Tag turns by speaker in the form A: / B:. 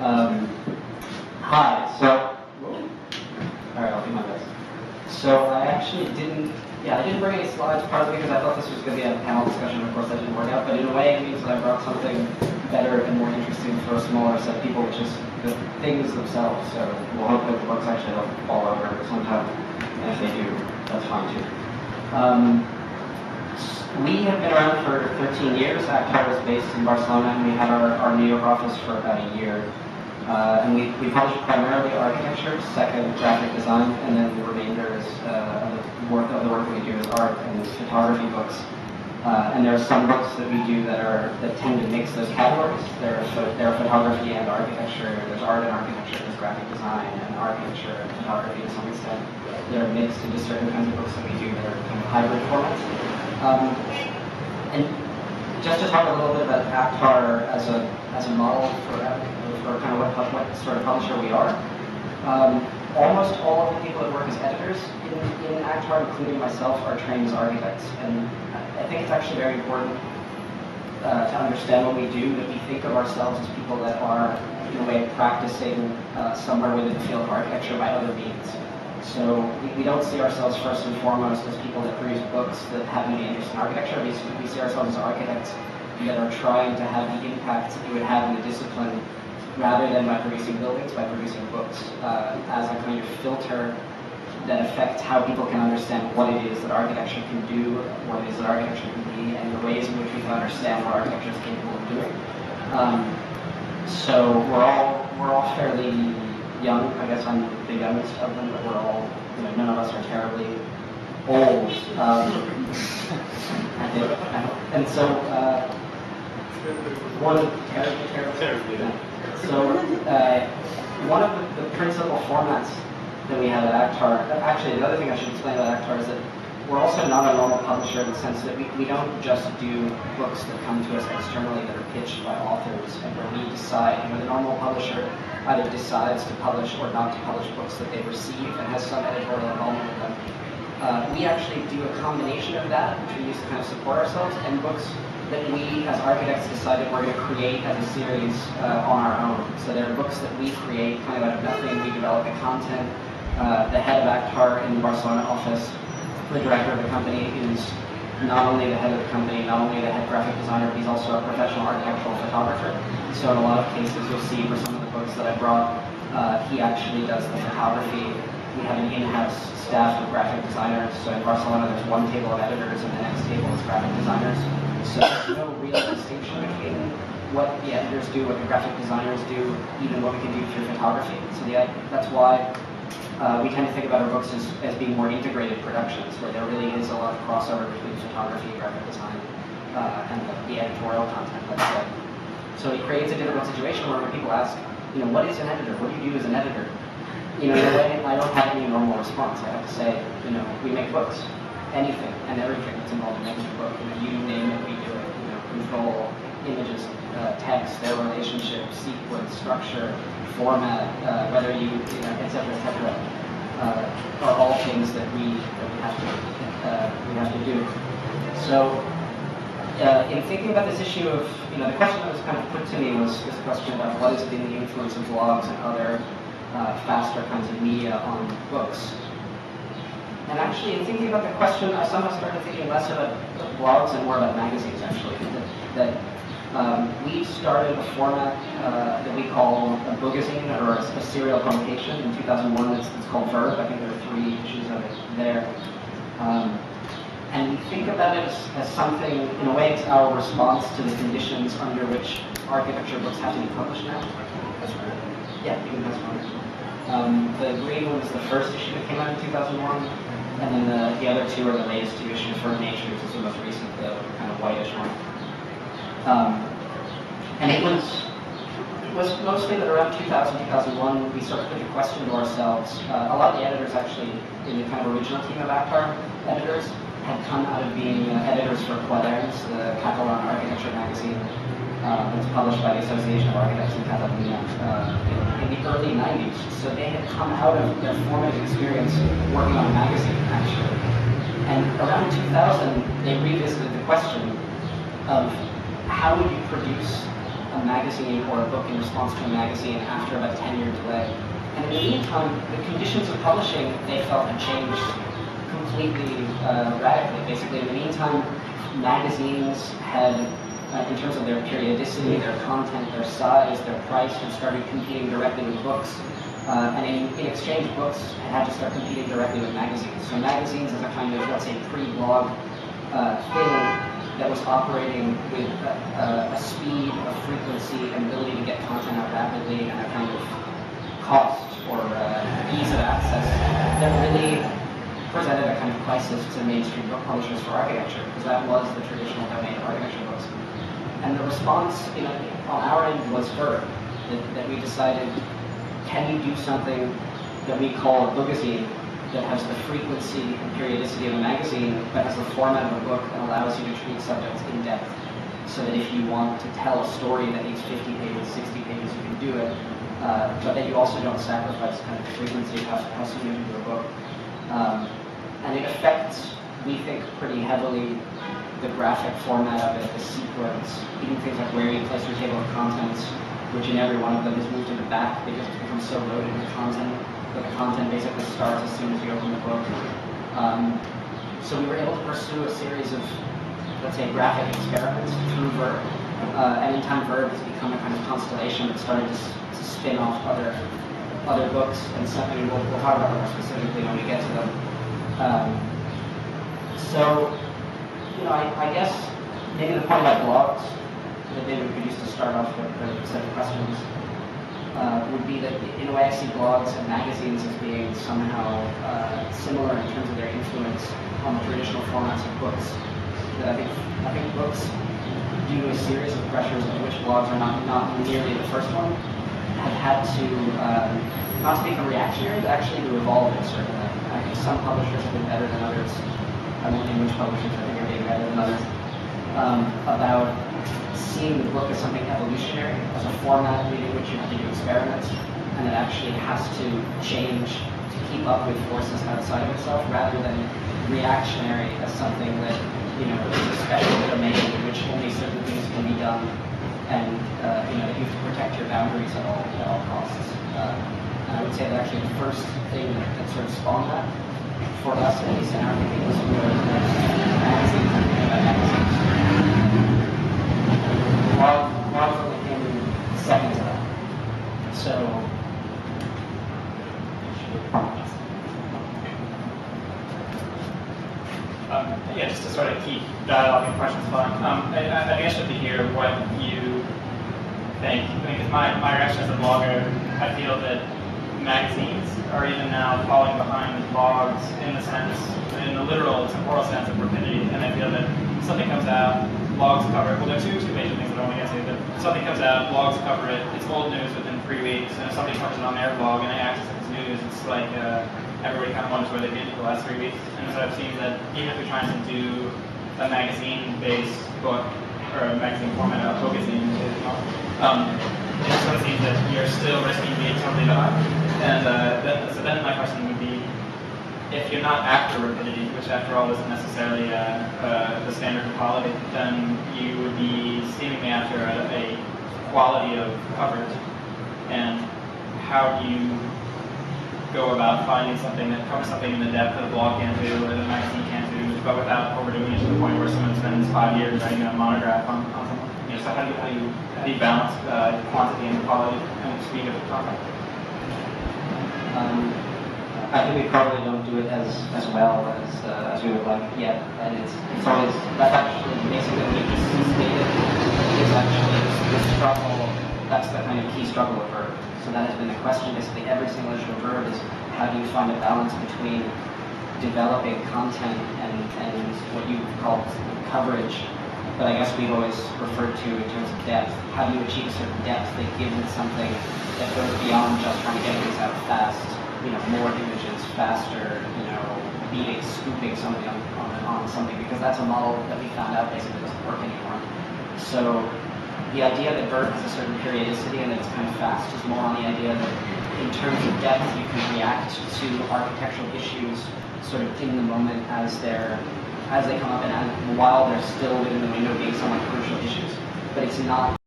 A: Um, Hi. So, all right, I'll do my best. So I actually didn't. I didn't bring any slides, partly because I thought this was going to be a panel discussion. Of course, that didn't work out. But in a way, it means that I brought something better and more interesting for a smaller set of people, which is the things themselves. So we'll hope that the books actually don't fall over sometime. And if they do, that's fine too. We have been around for 13 years. Actar is based in Barcelona, and we had our New York office for about a year. And we publish primarily architecture, second graphic design, and then the remainder is of the work that we do is art and photography books. And there are some books that we do that tend to mix those categories. There are photography and architecture. There's art and architecture. There's graphic design and architecture and photography to some extent. They're mixed into certain kinds of books that we do that are kind of hybrid formats. And just to talk a little bit about Actar as a model for kind of what sort of publisher we are. Almost all of the people that work as editors in Actar, including myself, are trained as architects. And I think it's actually very important to understand what we do, that we think of ourselves as people that are, in a way, practicing somewhere within the field of architecture by other means. So we don't see ourselves first and foremost as people that produce books that have any interest in architecture. We see ourselves as architects that are trying to have the impact that you would have in the discipline rather than by producing buildings, by producing books as a kind of filter that affects how people can understand what it is that architecture can do, what it is that architecture can be, and the ways in which we can understand what architecture is capable of doing. So we're all fairly young. I guess I'm the youngest of them, but we're all, none of us are terribly old. And so one terribly. So one of the principal formats that we have at Actar, actually the other thing I should explain about Actar is that we're also not a normal publisher in the sense that we don't just do books that come to us externally that are pitched by authors and where we decide, the normal publisher either decides to publish or not to publish books that they receive and has some editorial involvement with them. We actually do a combination of that, which we use to kind of support ourselves, and books that we, as architects, decided we're going to create as a series on our own. So there are books that we create kind of out of nothing. We develop the content. The head of Actar in the Barcelona office, the director of the company, is not only the head of the company, not only the head graphic designer, but he's also a professional architectural photographer. So in a lot of cases, you'll see for some of the books that I brought, he actually does the photography. We have an in-house staff of graphic designers. So in Barcelona, there's one table of editors, and the next table is graphic designers. So there's no real distinction between what the editors do, what the graphic designers do, even what we can do through photography. So that's why we tend to think about our books as being more integrated productions, where there really is a lot of crossover between photography, graphic design, and the editorial content, let's say. So it creates a difficult situation where when people ask, what is an editor? What do you do as an editor? In a way, I don't have any normal response. I have to say, we make books. Anything and everything that's involved in making a book. You name it, we do it. Control, images, text, their relationship, sequence, structure, format, whether et cetera, are all things that we have to do. So, in thinking about this issue of, the question that was kind of put to me was this question about what has been the influence of blogs and other faster kinds of media on books. And actually, in thinking about the question, I somehow started thinking less about blogs and more about magazines, actually. We started a format that we call a boogazine, or a serial publication. In 2001, it's called Verb. I think there are 3 issues of it there. And we think about it as something, in a way, it's our response to the conditions under which architecture books have to be published now. That's right. Yeah, you can pass one. The green one is the first issue that came out in 2001. And then the other 2 are the latest 2 issues for Nature, which is the most recent, the kind of whitish one. And it was mostly that around 2000, 2001, we sort of put the question to ourselves. A lot of the editors actually, in the kind of original team of Actar editors, had come out of being editors for Quaderns, the Catalan architecture magazine that's published by the Association of Architects in Catalonia in the early 90s. So they had come out of their formative experience working on a magazine, actually. And around 2000, they revisited the question of how would you produce a magazine or a book in response to a magazine after about a 10-year delay. And in the meantime, the conditions of publishing, they felt, had changed completely radically. Basically, in the meantime, magazines had, in terms of their periodicity, their content, their size, their price, had started competing directly with books. And in exchange, books had to start competing directly with magazines. So magazines as a kind of, let's say, pre-blog thing that was operating with a speed, a frequency, an ability to get content out rapidly, and a kind of cost or ease of access that really presented a kind of crisis to mainstream book publishers for architecture, because that was the traditional domain of architecture books. And the response on our end was Verb, that we decided, can you do something that we call a boogazine, that has the frequency and periodicity of a magazine, but has the format of a book and allows you to treat subjects in depth, so that if you want to tell a story that needs 50 pages, 60 pages, you can do it, but that you also don't sacrifice kind of the frequency of how soon you do a book. And it affects, we think, pretty heavily the graphic format of it, the sequence, even things like where you place your table of contents, which in every one of them is moved to the back because it's become so loaded with content that the content basically starts as soon as you open the book. So we were able to pursue a series of, let's say, graphic experiments through Verb. And in time, Verb has become a kind of constellation that started to spin off other books, and something we'll talk about more specifically when we get to them. So, I guess maybe the point about blogs that David could use to start off with the set of questions would be that, in a way, I see blogs and magazines as being somehow similar in terms of their influence on the traditional formats of books. That I think books, due to a series of pressures of which blogs are not nearly the first one, have had to, not to become reactionary, but actually to evolve in a certain way. I think some publishers have been better than others. I won't name which publishers I think are being better than others. About seeing the book as something evolutionary, as a format in which you have to do experiments, and it actually has to change to keep up with forces outside of itself, rather than reactionary as something that is a special domain in which only certain things can be done, and you have to protect your boundaries at all costs. And I would say that actually the first thing that sort of spawned that, for us at least in our thinking, was really magazines and thinking about magazines. Blogs only came second to that. So,
B: yeah, just to sort of keep dialogue and questions flowing, I'd be interested to hear what you think. Because my reaction as a blogger, I feel that magazines are even now falling behind blogs in the literal temporal sense of rapidity. And I feel that something comes out, blogs cover it. Well, there are two major things that I want to get to. That something comes out, blogs cover it. It's old news within 3 weeks, and if somebody comes on their blog and they access it as news, it's like everybody kind of wonders where they've been for the last 3 weeks. And so I've seen that even if you're trying to do a magazine-based book or a magazine format, a boogazine, it sort of seems that you're still risking being totally behind. And so then my question would be, if you're not after rapidity, which after all isn't necessarily the standard of quality, then you would be seemingly after a quality of coverage. And how do you go about finding something that covers something in the depth that a blog can't do or the magazine can't do, but without overdoing it to the point where someone spends 5 years writing a monograph on something? So how do you balance quantity and quality and speed of content?
A: I think we probably don't do it as well as we would like yet, and it's always, that's actually basically what you just stated is actually the struggle. That's the kind of key struggle of Verb. So that has been the question. Basically, every single issue of Verb is how do you find a balance between developing content and what you call coverage, but I guess we've always referred to in terms of depth. How do you achieve a certain depth that gives it something that goes beyond just trying to get things out fast? More images, faster, scooping somebody on something, because that's a model that we found out basically doesn't work anymore. So the idea that Verb has a certain periodicity and that it's kind of fast is more on the idea that in terms of depth you can react to architectural issues sort of in the moment as they come up, and while they're still within the window being somewhat crucial issues. But it's not